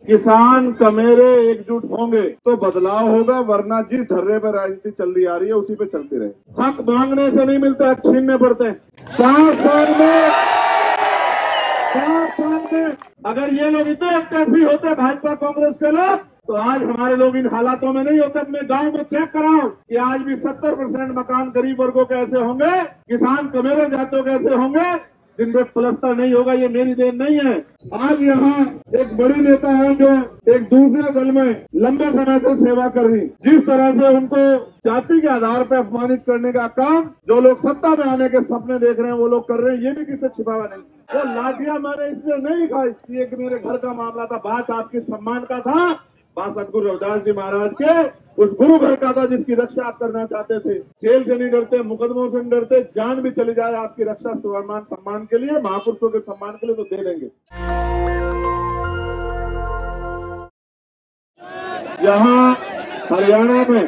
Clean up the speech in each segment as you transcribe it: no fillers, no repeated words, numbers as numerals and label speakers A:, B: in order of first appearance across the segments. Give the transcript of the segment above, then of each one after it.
A: किसान कमेरे एकजुट होंगे तो बदलाव होगा, वरना जिस धर्रे पर राजनीति चल रही आ रही है उसी पे चलती रहे। हक मांगने से नहीं मिलता, छीनने पड़ते हैं। 5 साल में अगर ये लोग इतने अक्कसी होते भाजपा कांग्रेस के लोग, तो आज हमारे लोग इन हालातों में नहीं होते। अपने गांव में चेक कराओ कि आज भी 70% मकान गरीब वर्गों के ऐसे होंगे, किसान कमेरे जातों के ऐसे होंगे जिनपे प्लस्तर नहीं होगा। ये मेरी देन नहीं है। आज यहाँ एक बड़ी नेता है जो एक दूसरे दल में लंबे समय से सेवा कर रही, जिस तरह से उनको जाति के आधार पर अपमानित करने का काम जो लोग सत्ता में आने के सपने देख रहे हैं वो लोग कर रहे हैं, ये भी किसी छिपावा नहीं। वो लाठियां मैंने इसलिए नहीं खाई कि एक मेरे घर का मामला था, बात आपके सम्मान का था, बात सतगुरु रविदास जी महाराज के उस गुरु घर का था जिसकी रक्षा आप करना चाहते थे। जेल से नहीं डरते, मुकदमों से नहीं डरते, जान भी चली जाए आपकी रक्षा सम्मान के लिए, महापुरुषों के सम्मान के लिए तो दे देंगे। यहाँ हरियाणा में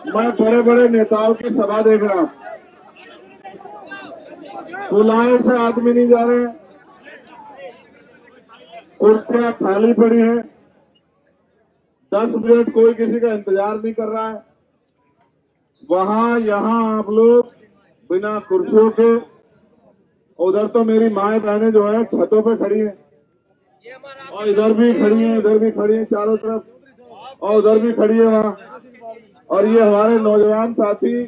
A: मैं बड़े बड़े नेताओं की सभा देख रहा हूँ, बुलाए से आदमी नहीं जा रहे, कुर्सियां खाली पड़ी हैं, 10 मिनट कोई किसी का इंतजार नहीं कर रहा है। वहां यहाँ आप लोग बिना कुर्सियों के, उधर तो मेरी माएं बहनें जो है छतों पे खड़ी हैं, और इधर भी खड़ी हैं, इधर भी खड़ी हैं चारों तरफ, और उधर भी खड़ी है वहां। और ये हमारे नौजवान साथी,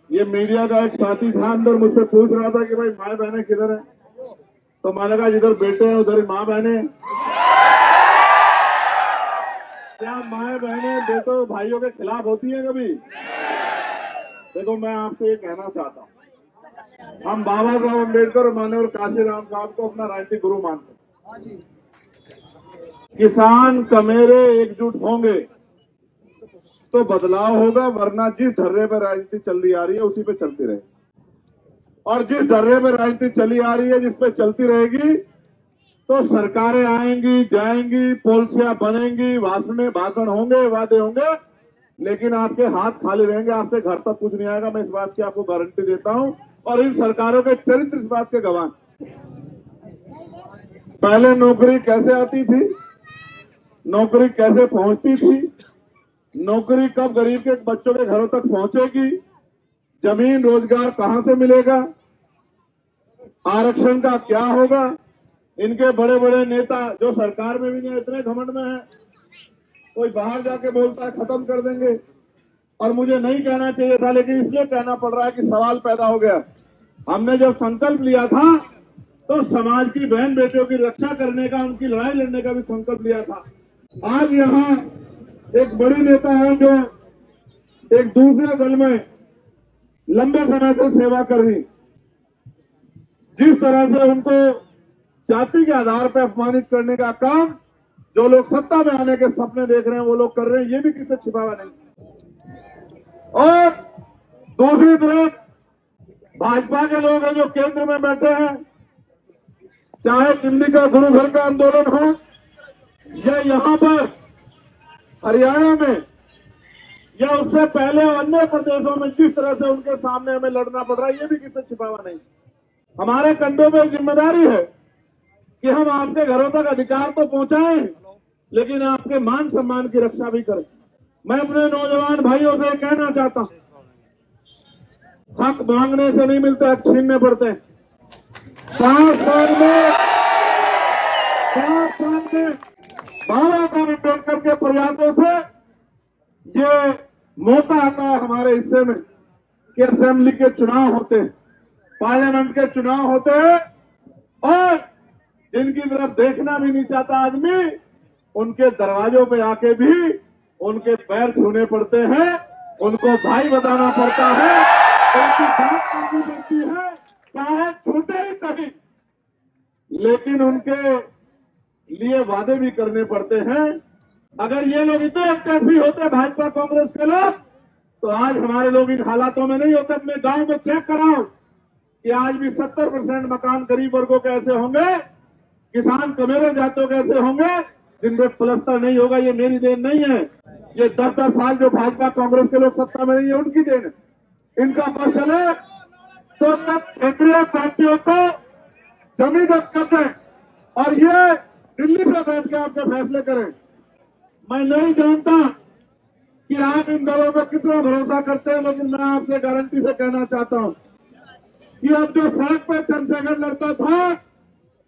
A: ये मीडिया का एक साथी था अंदर, मुझसे पूछ रहा था कि भाई माएं बहनें किधर है, तो मैंने कहा जिधर बेटे हैं उधर ही माँ बहनें। क्या माएं बहनें बेटों भाइयों के खिलाफ होती है कभी? देखो मैं आपसे ये कहना चाहता हूँ, हम बाबा साहब अम्बेडकर माननीय काशीराम साहब को अपना राजनीतिक गुरु मानते हैं। किसान कमेरे एकजुट होंगे तो बदलाव होगा, वरना जिस धर्रे पर राजनीति चल रही आ रही है उसी पे चलती रहे। और जिस धर्रे पर राजनीति चली आ रही है, जिस पे चलती रहेगी, तो सरकारें आएंगी जाएंगी, पॉलिसियां बनेंगी, भाषण होंगे, वादे होंगे, लेकिन आपके हाथ खाली रहेंगे, आपके घर तक कुछ नहीं आएगा। मैं इस बात की आपको गारंटी देता हूं, और इन सरकारों के चरित्र इस बात के गवाह। पहले नौकरी कैसे आती थी, नौकरी कैसे पहुंचती थी, नौकरी कब गरीब के बच्चों के घरों तक पहुंचेगी, जमीन रोजगार कहां से मिलेगा, आरक्षण का क्या होगा। इनके बड़े बड़े नेता जो सरकार में भी नहीं, इतने घमंड में है, कोई बाहर जाके बोलता है खत्म कर देंगे। और मुझे नहीं कहना चाहिए था, लेकिन इसलिए कहना पड़ रहा है कि सवाल पैदा हो गया। हमने जब संकल्प लिया था तो समाज की बहन बेटियों की रक्षा करने का, उनकी लड़ाई लड़ने का भी संकल्प लिया था। आज यहाँ एक बड़ी नेता है जो एक दूसरे दल में लंबे समय से सेवा कर रही, जिस तरह से उनको जाति के आधार पर अपमानित करने का काम जो लोग सत्ता में आने के सपने देख रहे हैं वो लोग कर रहे हैं, ये भी किसी छिपावा नहीं। और दूसरी तरफ भाजपा के लोग हैं जो केंद्र में बैठे हैं, चाहे दिल्ली का गुरु घर का आंदोलन हो या यहाँ पर हरियाणा में या उससे पहले अन्य प्रदेशों में, जिस तरह से उनके सामने हमें लड़ना पड़ रहा है, ये भी किसी छिपावा नहीं। हमारे कंधों में जिम्मेदारी है कि हम आपके घरों तक अधिकार तो पहुंचाएं, लेकिन आपके मान सम्मान की रक्षा भी करें। मैं अपने नौजवान भाइयों से कहना चाहता हूं, हक मांगने से नहीं मिलता, छीनने पड़ते हैं। 5 साल में बाबा साहब अम्बेडकर के प्रयासों से ये मौका आता है हमारे हिस्से में कि असेंबली के चुनाव होते हैं, पार्लियामेंट के चुनाव होते हैं, और जिनकी तरफ देखना भी नहीं चाहता आदमी, उनके दरवाजों पे आके भी उनके पैर छूने पड़ते हैं, उनको भाई बताना पड़ता है, उनकी बात करनी पड़ती है, चाहे छोटे ही सही, लेकिन उनके लिए वादे भी करने पड़ते हैं। अगर ये लोग इतने अक्कसी होते भाजपा कांग्रेस के लोग, तो आज हमारे लोग इन हालातों में नहीं होते। अपने गांव में चेक कराओ कि आज भी 70% मकान गरीब वर्गों के ऐसे होंगे, किसान कमेरे जातों के ऐसे होंगे जिनपे प्लस्तर नहीं होगा। ये मेरी देन नहीं है, ये 10-10 साल जो भाजपा कांग्रेस के लोग सत्ता में नहीं है उनकी देन है। इनका बस चले तो तब क्षेत्रीय पार्टियों को जमीन कर दें, और ये दिल्ली से बैठ के आपके फैसले करें। मैं नहीं जानता कि आप इन दलों पर कितना भरोसा करते हैं, लेकिन मैं आपसे गारंटी से कहना चाहता हूं कि अब जो सड़क पर चंद्रशेखर लड़ता था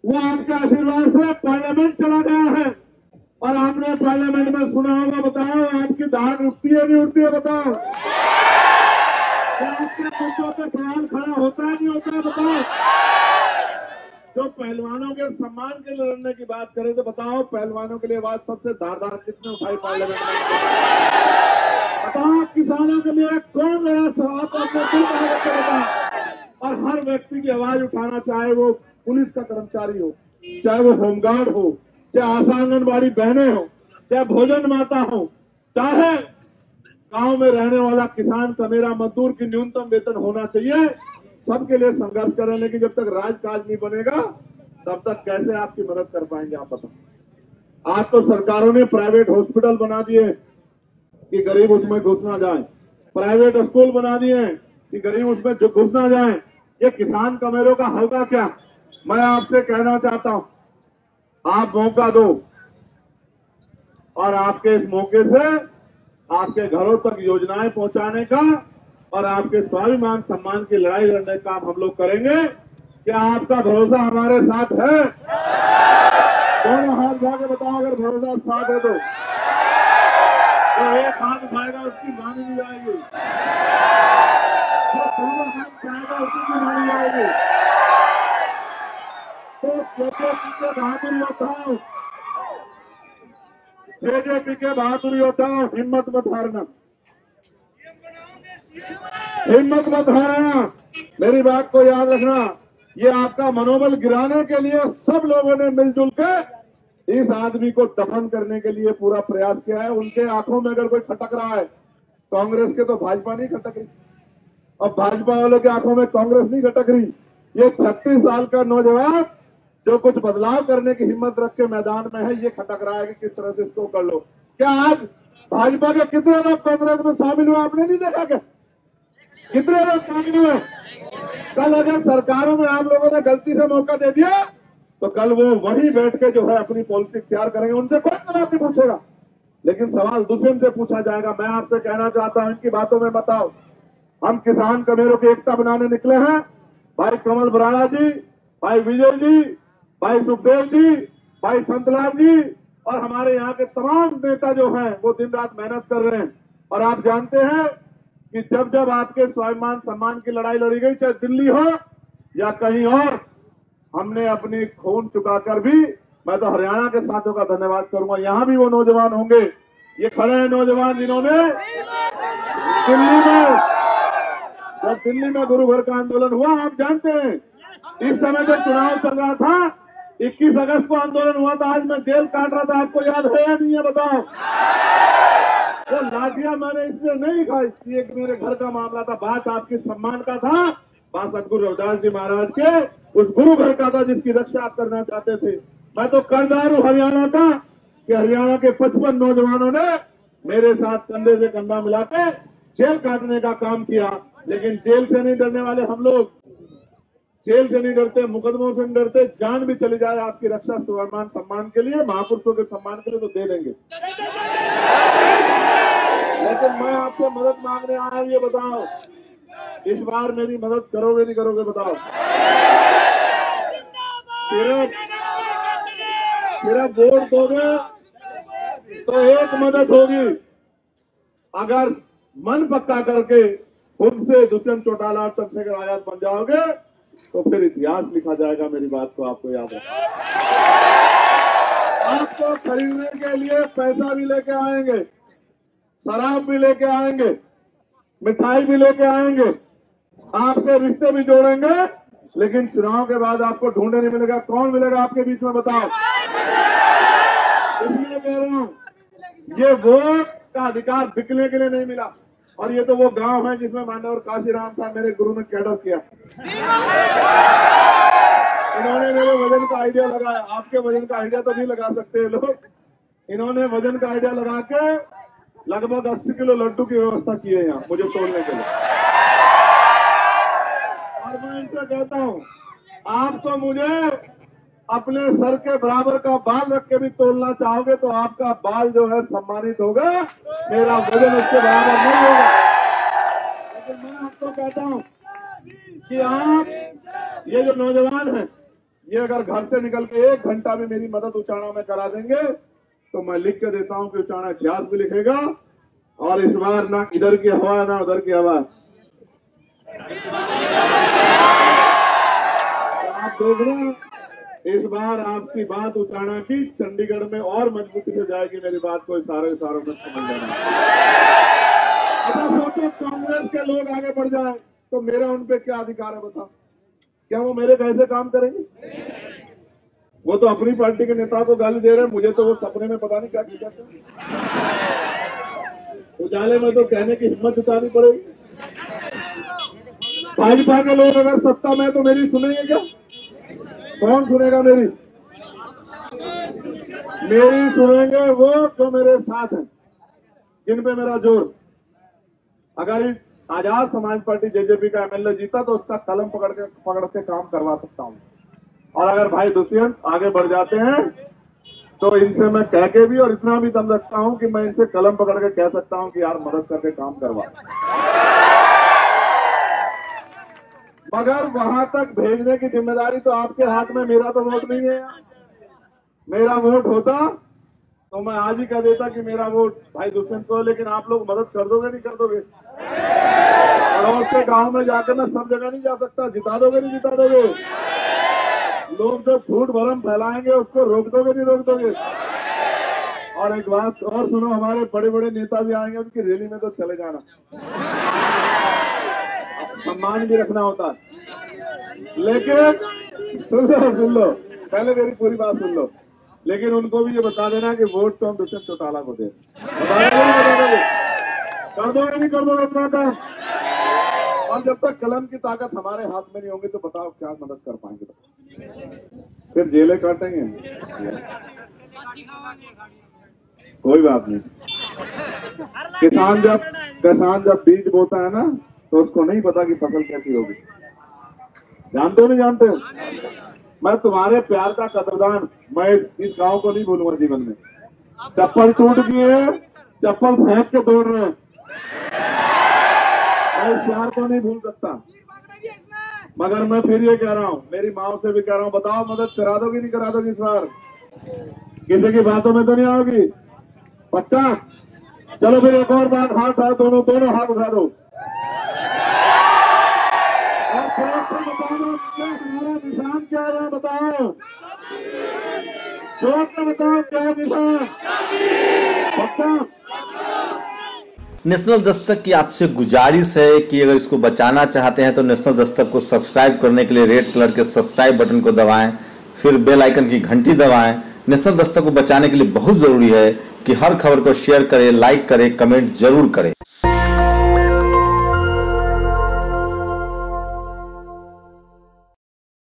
A: वो आपके आशीर्वाद से पार्लियामेंट चला गया है। और आपने पार्लियामेंट में सुना होगा, बताओ आपकी धार उठती है नहीं उठती है, बताओ क्या आपके मुद्दों पर सवाल खड़ा होता है नहीं होता है, बताओ। जो पहलवानों के सम्मान के लिए लड़ने की बात करें तो बताओ पहलवानों के लिए आवाज सबसे धारदार किसने उठाई पार्लियामेंट में? बताओ किसानों के लिए कौन लड़ा सवाल को अपने दिल में रखकर बताओ। और हर व्यक्ति की आवाज उठाना, चाहे वो पुलिस का कर्मचारी हो, चाहे वो होमगार्ड हो, चाहे आशा आंगनबाड़ी बहनें हो, चाहे भोजन माता हो, चाहे गांव में रहने वाला किसान, समेरा मजदूर की न्यूनतम वेतन होना चाहिए। सबके लिए संघर्ष करें, लेकिन जब तक राजकाज नहीं बनेगा तब तक कैसे आपकी मदद कर पाएंगे आप बताओ। आज तो सरकारों ने प्राइवेट हॉस्पिटल बना दिए कि गरीब उसमें घुस ना जाए, प्राइवेट स्कूल बना दिए कि गरीब उसमें घुस ना जाए। ये किसान कमेरों का होगा क्या? मैं आपसे कहना चाहता हूं, आप मौका दो और आपके इस मौके से आपके घरों तक योजनाएं पहुंचाने का और आपके स्वाभिमान सम्मान की लड़ाई लड़ने का काम हम लोग करेंगे। क्या आपका भरोसा हमारे साथ है? दोनों हाथ जाके बताओ अगर भरोसा साथ है तो एक हाथ उठाएगा उसकी मानी नहीं जाएगी, जो दोनों हाथ उठाएगा उसकी भी मानी जाएगी। तो जेजेपी के बहादुरी उठाओ, जेजेपी के बहादुरी उठाओ, हिम्मत मत हारना, हिम्मत मत हारना। मेरी बात को याद रखना, ये आपका मनोबल गिराने के लिए सब लोगों ने मिलजुल के इस आदमी को दफन करने के लिए पूरा प्रयास किया है। उनके आंखों में अगर कोई खटक रहा है, कांग्रेस के तो भाजपा नहीं खटक रही और भाजपा वालों की आंखों में कांग्रेस नहीं खटक रही। ये 36 साल का नौजवान जो कुछ बदलाव करने की हिम्मत रख के मैदान में है, ये खटक रहा है कि किस तरह से इसको कर लो। क्या आज भाजपा के कितने लोग कांग्रेस में शामिल हुए आपने नहीं देखा क्या? कितने लोग शामिल हुए? कल अगर सरकारों में आप लोगों ने गलती से मौका दे दिया तो कल वो वहीं बैठ के जो है अपनी पॉलिसी तैयार करेंगे, उनसे कोई जवाब नहीं पूछेगा, लेकिन सवाल दुश्मन से पूछा जाएगा। मैं आपसे कहना चाहता हूं, इनकी बातों में बताओ, हम किसान कमेरों की एकता बनाने निकले हैं। भाई कमल बराड़ा जी, भाई विजय जी, भाई सुखदेव जी, भाई संतलाल जी और हमारे यहाँ के तमाम नेता जो हैं वो दिन रात मेहनत कर रहे हैं। और आप जानते हैं कि जब जब आपके स्वाभिमान सम्मान की लड़ाई लड़ी गई, चाहे दिल्ली हो या कहीं और, हमने अपनी खून चुकाकर भी, मैं तो हरियाणा के साथियों का धन्यवाद करूंगा, यहां भी वो नौजवान होंगे, ये खड़े हैं नौजवान जिन्होंने जब दिल्ली में गुरु घर का आंदोलन हुआ, आप जानते हैं इस समय जब चुनाव चल रहा था, 21 अगस्त को आंदोलन हुआ था, आज मैं जेल काट रहा था, आपको याद है या नहीं है बताओ? वो लाठियां मैंने इसलिए नहीं खाई थी, एक मेरे घर का मामला था, बात आपकी सम्मान का था, बात सदगुरु रविदास जी महाराज के उस गुरु घर का था जिसकी रक्षा आप करना चाहते थे। मैं तो कर्जदार हूं हरियाणा का कि हरियाणा के 55 नौजवानों ने मेरे साथ कंधे से कंधा मिला के जेल काटने का काम किया। लेकिन जेल से नहीं डरने वाले हम लोग, जेल से नहीं डरते, मुकदमों से नहीं डरते, जान भी चली जाए आपकी रक्षा स्वाभिमान सम्मान के लिए, महापुरुषों के सम्मान के लिए तो दे देंगे। लेकिन मैं आपसे मदद मांगने आया हूं, ये बताओ इस बार मेरी मदद करोगे नहीं करोगे बताओ? सिर्फ वोट दोगे तो एक मदद होगी, अगर मन पक्का करके खुद से दुष्यंत चौटाला और चंद्रशेखर आजाद बन जाओगे तो फिर इतिहास लिखा जाएगा। मेरी बात को आपको याद है। आपको खरीदने के लिए पैसा भी लेके आएंगे, शराब भी लेके आएंगे, मिठाई भी लेके आएंगे, आपके रिश्ते भी जोड़ेंगे, लेकिन चुनाव के बाद आपको ढूंढने नहीं मिलेगा। कौन मिलेगा आपके बीच में बताओ? इसलिए कह रहा हूं, ये वोट का अधिकार बिकने के लिए नहीं मिला। और ये तो वो गांव है जिसमें माननीय काशीराम साहब मेरे गुरु ने कैडर किया, इन्होंने मेरे वजन का आइडिया लगाया। आपके वजन का आइडिया तो नहीं लगा सकते लोग, इन्होंने वजन का आइडिया लगा के लगभग 80 किलो लड्डू की व्यवस्था की है यहाँ मुझे तोड़ने के लिए। और मैं इनसे कहता हूँ, आप तो मुझे अपने सर के बराबर का बाल रख के भी तोलना चाहोगे तो आपका बाल जो है सम्मानित होगा, मेरा वजन उसके बराबर नहीं होगा। लेकिन मैं आपको कहता हूं कि आप ये जो नौजवान हैं, ये अगर घर से निकल के 1 घंटा भी मेरी मदद उचाना में करा देंगे तो मैं लिख के देता हूं कि उचाना इतिहास भी लिखेगा। और इस बार ना इधर की हवा ना उधर की हवा, आप देख रहे हैं इस बार आपकी बात उचाना की चंडीगढ़ में और मजबूती से जाएगी। मेरी बात को इशारों में समझ लेना। अच्छा सोचो कांग्रेस के लोग आगे बढ़ जाए तो मेरा उन पे क्या अधिकार है बताओ? क्या वो मेरे कैसे काम करेंगे? वो तो अपनी पार्टी के नेता को गाली दे रहे हैं, मुझे तो वो सपने में पता नहीं क्या कहते हैं। उजाले में तो कहने की हिम्मत जुटानी पड़ेगी। भाजपा के लोग अगर सत्ता में तो मेरी सुनेंगे क्या? कौन सुनेगा मेरी सुनेंगे वो जो मेरे साथ हैं, जिन पे मेरा जोर। अगर आजाद समाज पार्टी जेजेपी का एमएलए जीता तो उसका कलम पकड़ के काम करवा सकता हूं। और अगर भाई दुष्यंत आगे बढ़ जाते हैं तो इनसे मैं कह के भी और इतना भी दम रखता हूं कि मैं इनसे कलम पकड़ के कह सकता हूं कि यार मदद करके काम करवा। मगर वहां तक भेजने की जिम्मेदारी तो आपके हाथ में, मेरा तो वोट नहीं है। मेरा वोट होता तो मैं आज ही कह देता कि मेरा वोट भाई दुष्यंत को, लेकिन आप लोग मदद कर दोगे नहीं कर दोगे? पड़ोस के गांव में जाकर मैं सब जगह नहीं जा सकता, जिता दोगे नहीं जिता दोगे? लोग जो झूठ भरम फैलाएंगे उसको रोक दोगे नहीं रोक दोगे? और एक बात और सुनो, हमारे बड़े बड़े नेता भी आएंगे, उनकी रैली में तो चले जाना, सम्मान भी रखना होता है। लेकिन सुन लो पहले मेरी पूरी बात सुन लो। लेकिन उनको भी ये बता देना कि वोट तो हम दुष्यंत चौटाला को दे। कर दोगे नहीं कर दोगे अपना काम? और जब तक कलम की ताकत हमारे हाथ में नहीं होगी तो बताओ क्या मदद कर पाएंगे? फिर जेलें काटेंगे। कोई बात नहीं। किसान जब बीज बोता है ना तो उसको नहीं पता कि फसल कैसी होगी। जानते हो नहीं जानते हो? मैं तुम्हारे प्यार का कदरदान, मैं इस गांव को नहीं भूलूंगा जीवन में। चप्पल टूट गई है, चप्पल फेंक के दौड़ रहे हैं, मैं इस प्यार को नहीं भूल सकता। मगर मैं फिर ये कह रहा हूँ, मेरी माँ से भी कह रहा हूँ, बताओ मदद करा दोगी नहीं करा दोगी? इस बार किसी की बातों में तो नहीं आओगी? पक्का? चलो फिर एक और बात, हाथ हाथ दोनों हाथ उठा दो और हमारा निशान क्या है बताओ? जोर में बताओ क्या निशान? पक्का?
B: नेशनल दस्तक की आपसे गुजारिश है कि अगर इसको बचाना चाहते हैं तो नेशनल दस्तक को सब्सक्राइब करने के लिए रेड कलर के सब्सक्राइब बटन को दबाएं, फिर बेल आइकन की घंटी दबाएं। नेशनल दस्तक को बचाने के लिए बहुत जरूरी है कि हर खबर को शेयर करें, लाइक करें, कमेंट जरूर करें।